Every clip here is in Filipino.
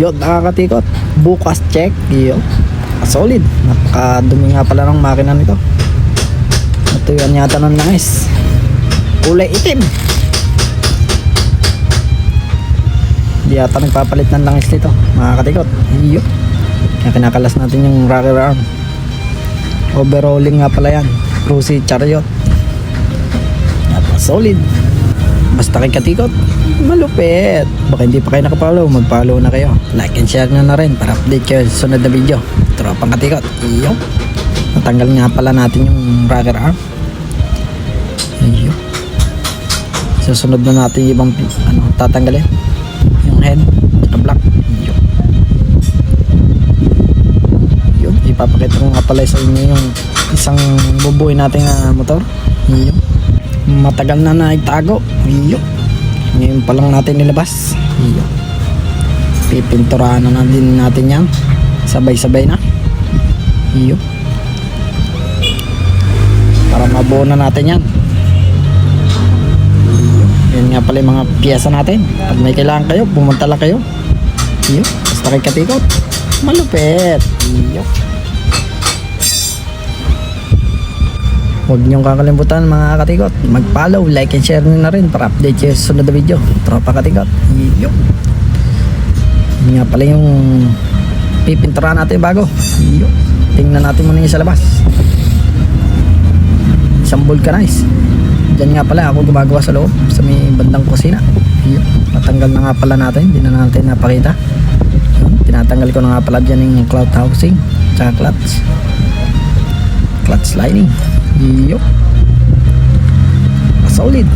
Yun, nakakatikot. Bukas check. Yun. Solid. Napakadumi nga pala ng makina nito. Ito yan yata ng langis. Kulay itim. Hindi yata nagpapalit ng langis nito. Makakatikot. Yun. Kaya kinakalas natin yung rocker arm. Overhauling nga pala yan. Cruzy Chariot. Solid. Basta kay katikot, malupit. Baka hindi pa kayo nakapollow, mag-follow na kayo. Like and share nyo na rin para update kayo sa sunod na video. Tropang katikot. Iyo. Natanggal nga pala natin yung rocker arm. Iyo. Susunod na natin yung ibang tatanggalin. Yung head at block. Iyo. Yun. Ipapakita ko nga pala sa inyo yung isang bubuhay natin na motor. Iyo. Matagal na naitago. Iyo. Ngayon pa lang natin nilabas. Iyo. Pipinturahan na din natin yan. Sabay-sabay na. Iyo. Para mabuo na natin yan. Iyo. Yan nga pala yung mga piyesa natin. Pag may kailangan kayo, pumunta lang kayo. Iyo. Basta kay katikot, malupit. Iyo. Huwag niyong kakalimutan mga katikot, mag-follow, like and share nyo na rin para update kayo sa sunod na video. Tropa katikot. Yun. Yun nga pala yung pipinturahan natin bago. Yun. Tingnan natin muna yung sa labas. Isang vulcanize. Diyan nga pala ako gumagawa sa loob, sa may bandang kusina. Yun. Natanggal na nga pala natin, hindi na natin napakita. Yun. Tinatanggal ko na nga pala dyan yung cloud housing tsaka clutch lining. Iyo. Solid.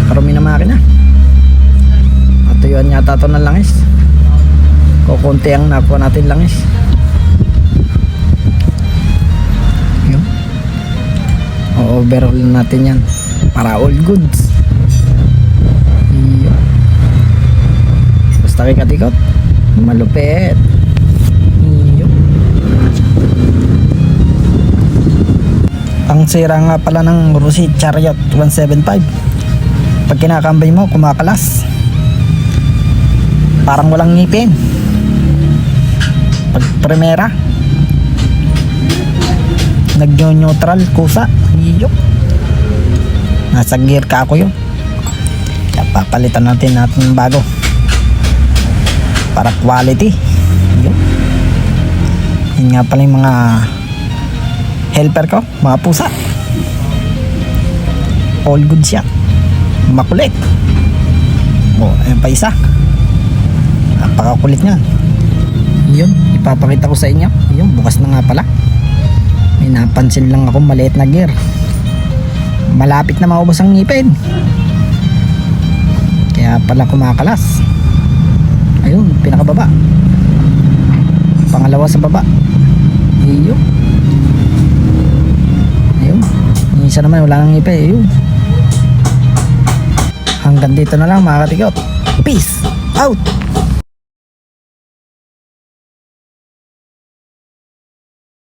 Karumi na makina. Matuyuan yata ito ng langis. Kukunti ang nakuha natin langis. Iyo. O-overhaul natin yan para all goods. Iyo. Basta kay katikot, malupit. Iyo. Ang sira nga pala ng Cruzy Chariot 175, pag kinakambay mo kumakalas, parang walang ngipin. Pag primera nag-neutral kusa. Iyo. Nasa gear ka ako yun. Kaya papalitan natin ng bago para quality. Iyo. Yun nga pala yung mga helper ko, mga pusa. All good siya. Makulit. O, ayun pa isa. Napakakulit niyan. Yun, ipapakita ko sa inyo. Yun, bukas na nga pala. May napansin lang ako maliit na gear. Malapit na maubos ang ngipin. Kaya pala kumakalas. Ayun, pinakababa. Pangalawa sa baba. Ayun. Minsan naman wala nang ngipin. Ayun. Hanggang dito na lang mga katikot. Peace out.